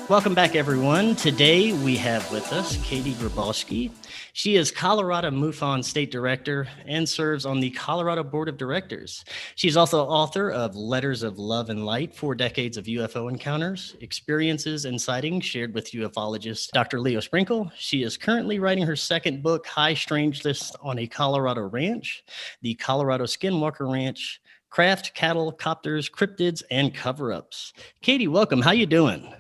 Welcome back, everyone. Today we have with us Katie Griboski. She is Colorado MUFON State Director and serves on the Colorado Board of Directors. She's also author of Letters of Love and Light, 4 Decades of UFO Encounters, Experiences and Sightings Shared with UFologist Dr. Leo Sprinkle. She is currently writing her second book, High Strangeness on a Colorado Ranch, the Colorado Skinwalker Ranch, Craft, Cattle, Copters, Cryptids, and Cover-Ups. Katie, welcome. How you doing?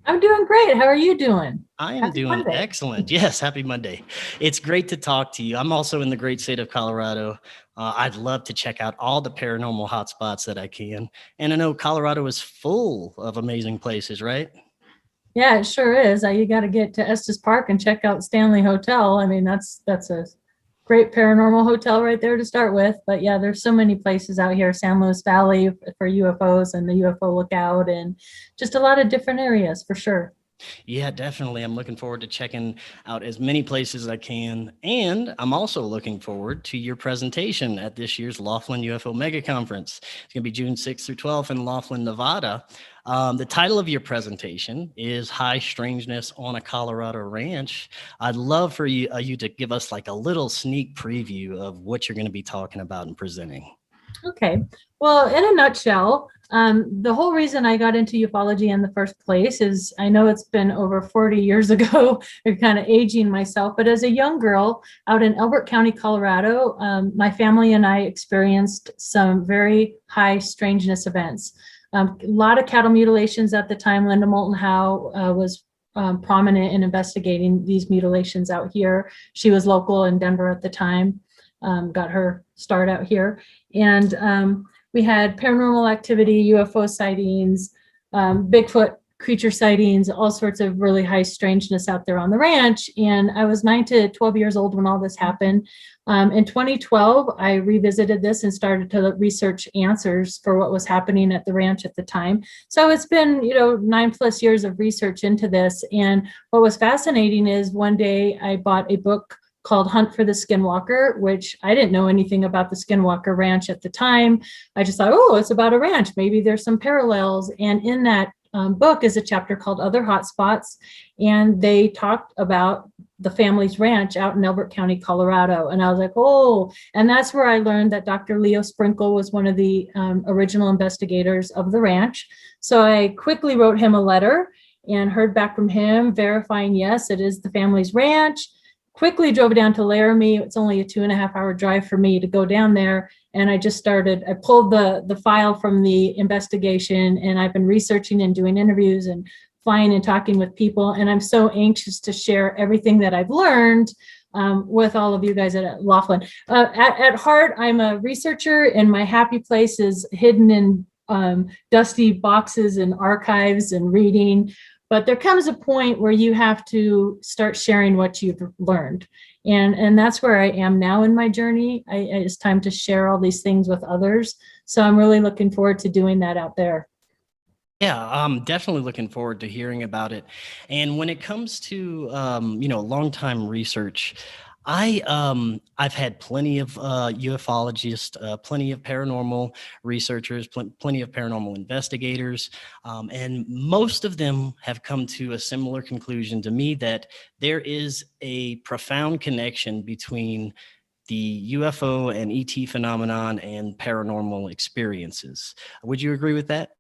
I'm doing great. How are you doing? I am Happy doing Monday. excellent. Yes, happy Monday. It's great to talk to you. I'm also in the great state of Colorado. I'd love to check out all the paranormal hotspots that I can. And I know Colorado is full of amazing places, right? Yeah, it sure is. You got to get to Estes Park and check out Stanley Hotel. I mean, that's a great paranormal hotel right there to start with. But yeah, there's so many places out here, San Luis Valley for UFOs and the UFO Lookout, and just a lot of different areas for sure. Yeah, definitely. I'm looking forward to checking out as many places as I can. And I'm also looking forward to your presentation at this year's Laughlin UFO Mega Conference. It's going to be June 6th through 12th in Laughlin, Nevada. The title of your presentation is High Strangeness on a Colorado Ranch. I'd love for you to give us like a little sneak preview of what you're going to be talking about and presenting. Okay. Well, in a nutshell, the whole reason I got into ufology in the first place is I know it's been over 40 years ago. I'm kind of aging myself, but as a young girl out in Elbert County, Colorado, my family and I experienced some very high strangeness events. A lot of cattle mutilations at the time. Linda Moulton Howe was prominent in investigating these mutilations out here. She was local in Denver at the time, got her start out here. And we had paranormal activity, UFO sightings, Bigfoot creature sightings, all sorts of really high strangeness out there on the ranch. And I was 9 to 12 years old when all this happened. In 2012, I revisited this and started to research answers for what was happening at the ranch at the time. So it's been, 9+ years of research into this. And what was fascinating is one day I bought a book called Hunt for the Skinwalker, which I didn't know anything about the Skinwalker Ranch at the time. I just thought, oh, it's about a ranch. Maybe there's some parallels. And in that book is a chapter called Other Hotspots. And they talked about the family's ranch out in Elbert County, Colorado. And I was like, oh, and that's where I learned that Dr. Leo Sprinkle was one of the original investigators of the ranch. So I quickly wrote him a letter and heard back from him verifying, yes, it is the family's ranch. Quickly drove down to Laramie. It's only a 2.5-hour drive for me to go down there. And I pulled the file from the investigation, and I've been researching and doing interviews and flying and talking with people. And I'm so anxious to share everything that I've learned with all of you guys at Laughlin. At heart, I'm a researcher, and my happy place is hidden in dusty boxes and archives and reading. But there comes a point where you have to start sharing what you've learned. And that's where I am now in my journey. It's time to share all these things with others. So I'm really looking forward to doing that out there. Yeah, I'm definitely looking forward to hearing about it. And when it comes to, long time research, I've had plenty of ufologists, plenty of paranormal researchers, plenty of paranormal investigators, and most of them have come to a similar conclusion to me that there is a profound connection between the UFO and ET phenomenon and paranormal experiences. Would you agree with that?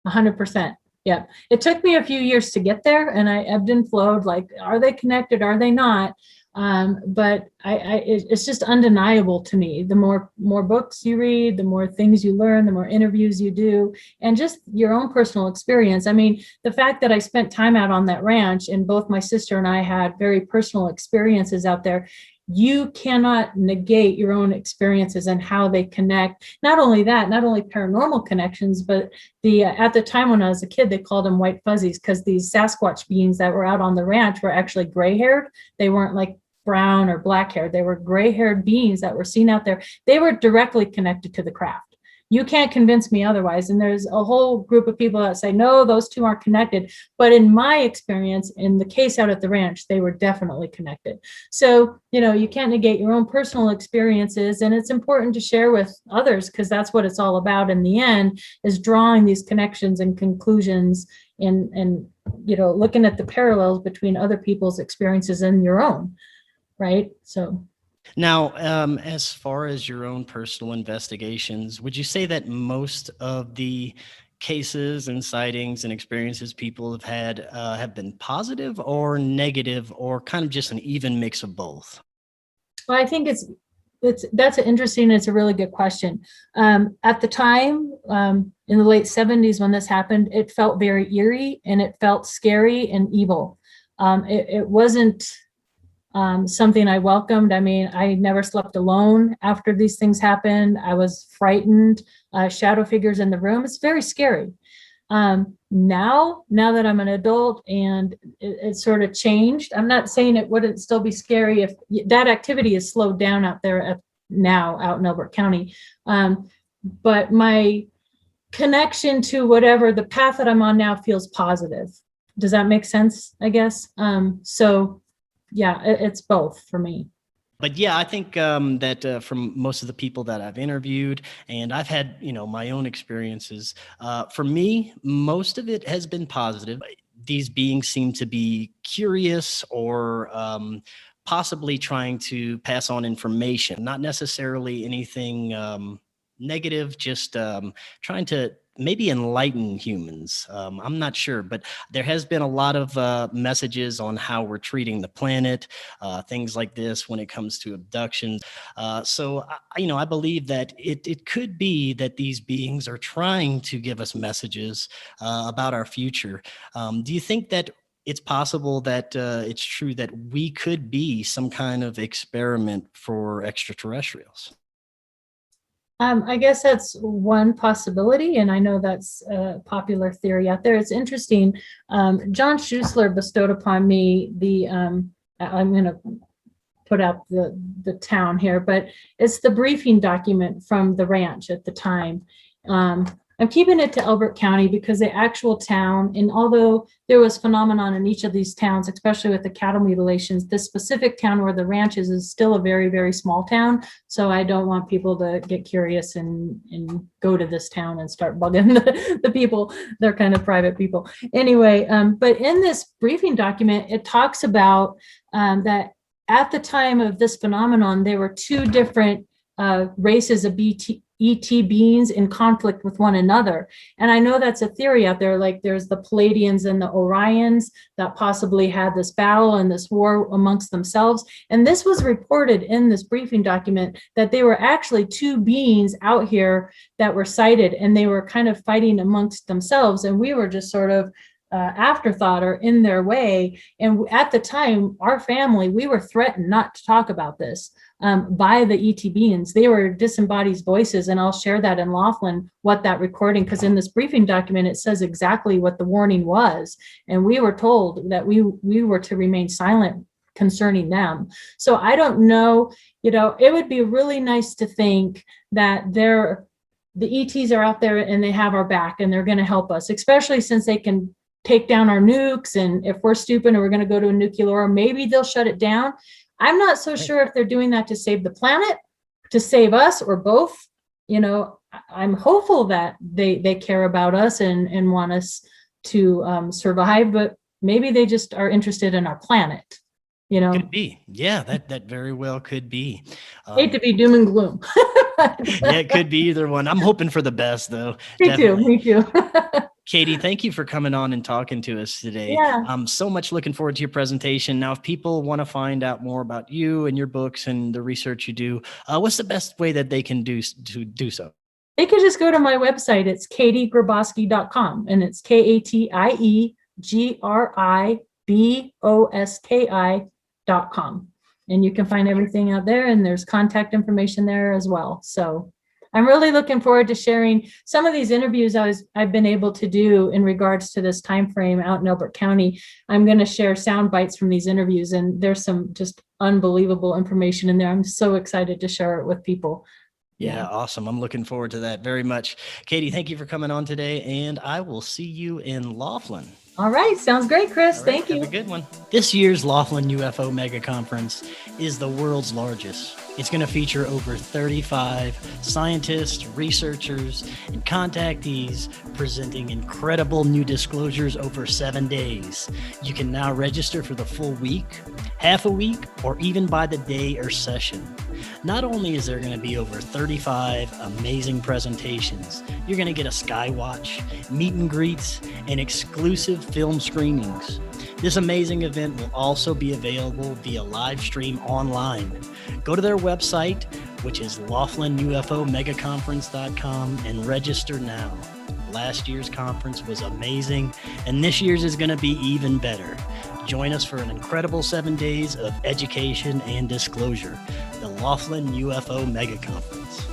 100%. Yeah. It took me a few years to get there, and I ebbed and flowed. Like, are they connected? Are they not? But it's just undeniable to me. The more books you read, the more things you learn, the more interviews you do, and just your own personal experience. I mean, the fact that I spent time out on that ranch, and both my sister and I had very personal experiences out there. You cannot negate your own experiences and how they connect. Not only that, not only paranormal connections, but at the time when I was a kid, they called them white fuzzies because these Sasquatch beings that were out on the ranch were actually gray-haired. They weren't like brown or black-haired. They were gray-haired beings that were seen out there. They were directly connected to the craft. You can't convince me otherwise. And there's a whole group of people that say, no, those two aren't connected. But in my experience, in the case out at the ranch, they were definitely connected. So, you can't negate your own personal experiences. And it's important to share with others because that's what it's all about in the end, is drawing these connections and conclusions and looking at the parallels between other people's experiences and your own, right? So. Now, as far as your own personal investigations, would you say that most of the cases and sightings and experiences people have had have been positive or negative, or kind of just an even mix of both? Well, I think that's interesting. It's a really good question. At the time, in the late 70s when this happened, it felt very eerie and it felt scary and evil. It wasn't something I welcomed. I mean, I never slept alone after these things happened. I was frightened. Shadow figures in the room. It's very scary. Now that I'm an adult and it sort of changed, I'm not saying it wouldn't still be scary if that activity is slowed down out there now out in Elbert County. But my connection to whatever the path that I'm on now feels positive. Does that make sense? I guess. So yeah, it's both for me. But yeah, I think that from most of the people that I've interviewed, and I've had, my own experiences, for me, most of it has been positive. These beings seem to be curious or possibly trying to pass on information, not necessarily anything negative, just trying to maybe enlighten humans. I'm not sure, but there has been a lot of messages on how we're treating the planet, things like this when it comes to abductions. I believe that it could be that these beings are trying to give us messages about our future. Do you think that it's possible that it's true that we could be some kind of experiment for extraterrestrials? I guess that's one possibility, and I know that's a popular theory out there. It's interesting. John Schuessler bestowed upon me I'm going to put out the town here, but it's the briefing document from the ranch at the time. I'm keeping it to Elbert County because the actual town, and although there was phenomenon in each of these towns, especially with the cattle mutilations, this specific town where the ranch is still a very, very small town. So I don't want people to get curious and go to this town and start bugging the people. They're kind of private people. Anyway, but in this briefing document, it talks about that at the time of this phenomenon, there were two different races of ET beings in conflict with one another. And I know that's a theory out there, like there's the Palladians and the Orions that possibly had this battle and this war amongst themselves. And this was reported in this briefing document that they were actually two beings out here that were sighted, and they were kind of fighting amongst themselves. And we were just sort of afterthought or in their way. And at the time, our family, we were threatened not to talk about this by the ET beings. They were disembodied voices, and I'll share that in Laughlin, what that recording, because in this briefing document, it says exactly what the warning was. And we were told that we were to remain silent concerning them. So I don't know, it would be really nice to think that the ETs are out there and they have our back and they're going to help us, especially since they can take down our nukes. And if we're stupid and we're going to go to a nuclear war, maybe they'll shut it down. I'm not so sure if they're doing that to save the planet, to save us, or both. I'm hopeful that they care about us and want us to survive, but maybe they just are interested in our planet. Could be. Yeah, that very well could be. Hate to be doom and gloom. Yeah, it could be either one. I'm hoping for the best, though. Me too. Katie, thank you for coming on and talking to us today. Yeah. I'm so much looking forward to your presentation. Now, if people want to find out more about you and your books and the research you do, what's the best way that they can do so? They could just go to my website. It's katiegriboski.com, and it's KatieGriboski.com. And you can find everything out there, and there's contact information there as well. So I'm really looking forward to sharing some of these interviews I've been able to do in regards to this time frame out in Elbert County. I'm going to share sound bites from these interviews, and there's some just unbelievable information in there. I'm so excited to share it with people. Yeah, Yeah. awesome. I'm looking forward to that very much. Katie, thank you for coming on today, and I will see you in Laughlin. All right. Sounds great, Chris. All right, Thank have a you. good one. This year's Laughlin UFO Mega Conference is the world's largest. It's going to feature over 35 scientists, researchers, and contactees presenting incredible new disclosures over 7 days. You can now register for the full week, half a week, or even by the day or session. Not only is there going to be over 35 amazing presentations, you're going to get a skywatch, meet and greets, and exclusive film screenings. This amazing event will also be available via live stream online. Go to their website, which is LaughlinUFOMegaconference.com, and register now. Last year's conference was amazing, and this year's is going to be even better. Join us for an incredible 7 days of education and disclosure, the Laughlin UFO Mega Conference.